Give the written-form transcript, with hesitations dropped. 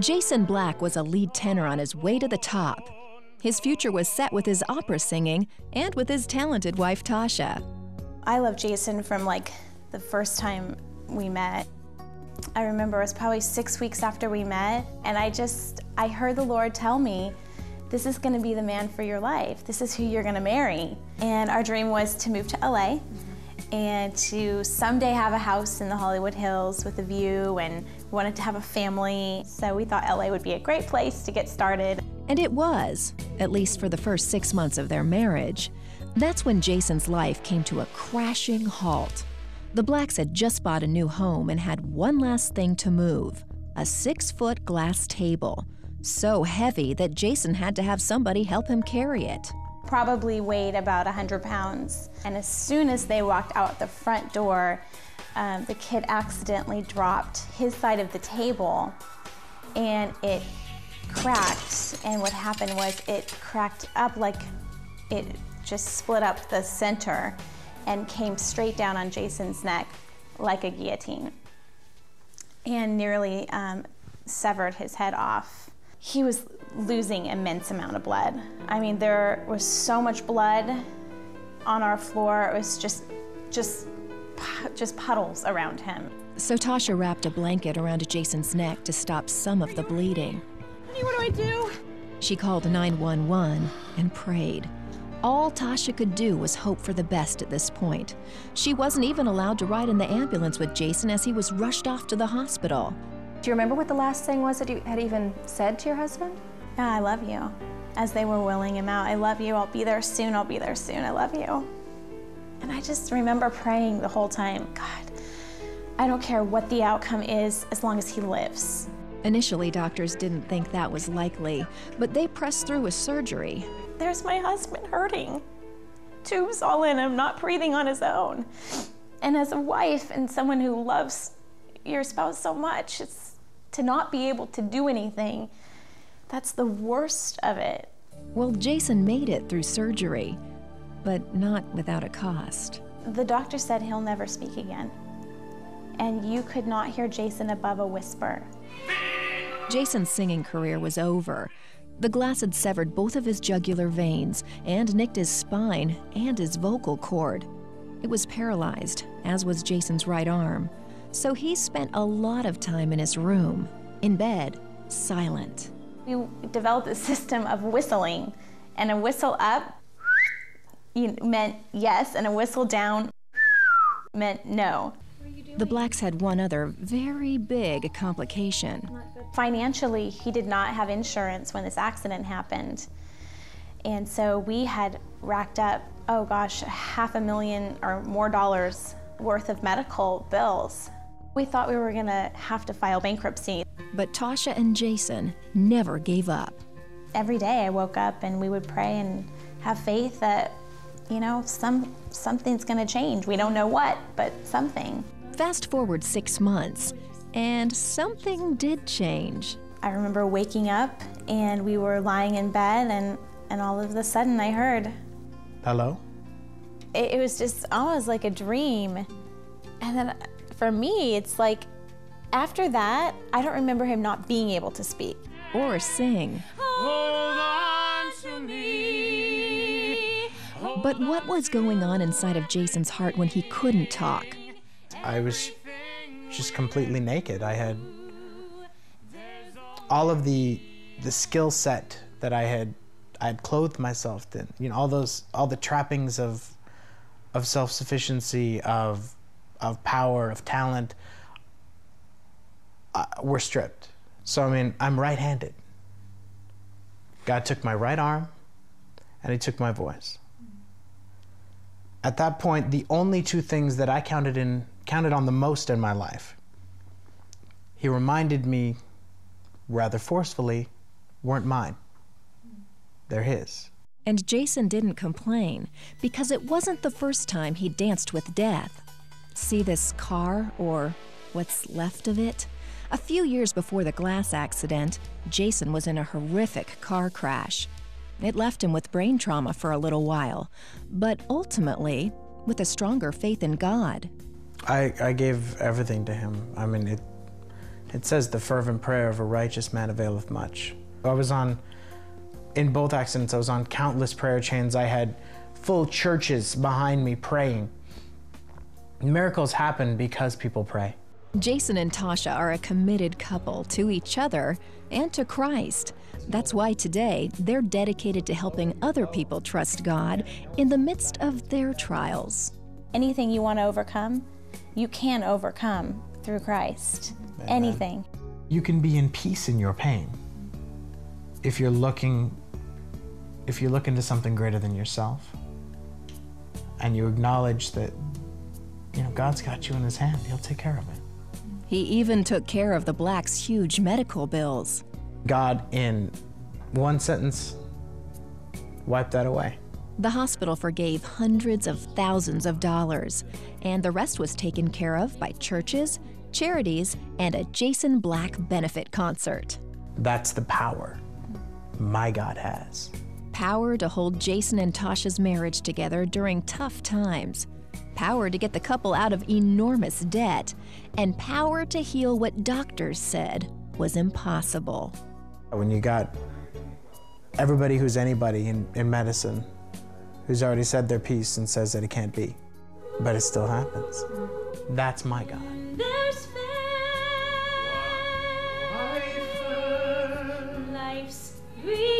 Jason Black was a lead tenor on his way to the top. His future was set with his opera singing and with his talented wife, Tasha. I love Jason from the first time we met. I remember it was probably 6 weeks after we met, and I heard the Lord tell me, this is gonna be the man for your life. This is who you're gonna marry. And our dream was to move to LA and to someday have a house in the Hollywood Hills with a view, and we wanted to have a family. So we thought LA would be a great place to get started. And it was, at least for the first 6 months of their marriage. That's when Jason's life came to a crashing halt. The Blacks had just bought a new home and had one last thing to move, a 6-foot glass table, so heavy that Jason had to have somebody help him carry it. Probably weighed about 100 pounds. And as soon as they walked out the front door, the kid accidentally dropped his side of the table, and it cracked. And what happened was it cracked up, like it just split up the center and came straight down on Jason's neck like a guillotine, and nearly severed his head off. He was losing immense amount of blood. I mean, there was so much blood on our floor. It was just puddles around him. So Tasha wrapped a blanket around Jason's neck to stop some of the bleeding. Honey, what do I do? She called 911 and prayed. All Tasha could do was hope for the best at this point. She wasn't even allowed to ride in the ambulance with Jason as he was rushed off to the hospital. Do you remember what the last thing was that you had even said to your husband? Yeah, I love you. As they were wheeling him out, I love you, I'll be there soon, I'll be there soon, I love you. And I just remember praying the whole time, God, I don't care what the outcome is as long as he lives. Initially, doctors didn't think that was likely, but they pressed through with surgery. There's my husband hurting. Tubes all in him, not breathing on his own. And as a wife and someone who loves your spouse so much, it's to not be able to do anything, that's the worst of it. Well, Jason made it through surgery, but not without a cost. The doctor said he'll never speak again. And you could not hear Jason above a whisper. Jason's singing career was over. The glass had severed both of his jugular veins and nicked his spine and his vocal cord. It was paralyzed, as was Jason's right arm. So he spent a lot of time in his room, in bed, silent. We developed a system of whistling, and a whistle up meant yes, and a whistle down meant no. The Blacks had one other very big complication. Financially, he did not have insurance when this accident happened. And so we had racked up, oh gosh, $500,000 or more dollars worth of medical bills. We thought we were gonna have to file bankruptcy. But Tasha and Jason never gave up. Every day I woke up and we would pray and have faith that, you know, something's gonna change. We don't know what, but something. Fast forward 6 months, and something did change. I remember waking up and we were lying in bed, and all of a sudden I heard, hello? It was just almost like a dream. And then for me, it's like, after that, I don't remember him not being able to speak. Or sing. Hold on to me. But what was going on inside of Jason's heart when he couldn't talk? I was just completely naked. I had all of the skill set that I had clothed myself in. You know, all the trappings of self-sufficiency, of power, of talent, were stripped. So, I mean, I'm right-handed. God took my right arm, and he took my voice. At that point, the only two things that I counted on the most in my life, he reminded me, rather forcefully, weren't mine. They're his. And Jason didn't complain, because it wasn't the first time he danced with death. See this car, or what's left of it? A few years before the glass accident, Jason was in a horrific car crash. It left him with brain trauma for a little while, but ultimately, with a stronger faith in God. I gave everything to him. I mean, It says the fervent prayer of a righteous man availeth much. In both accidents, I was on countless prayer chains. I had full churches behind me praying. Miracles happen because people pray. Jason and Tasha are a committed couple to each other and to Christ. That's why today they're dedicated to helping other people trust God in the midst of their trials. Anything you want to overcome, you can overcome through Christ. Amen. Anything. You can be in peace in your pain if you look into something greater than yourself, and you acknowledge that, God's got you in his hand. He'll take care of it. He even took care of the Blacks' huge medical bills. God, in one sentence, wiped that away. The hospital forgave hundreds of thousands of dollars, and the rest was taken care of by churches, charities, and a Jason Black benefit concert. That's the power my God has. Power to hold Jason and Tasha's marriage together during tough times. Power to get the couple out of enormous debt. And power to heal what doctors said was impossible. When you got everybody who's anybody in medicine who's already said their piece and says that it can't be, but it still happens. That's my God. There's faith, life's real.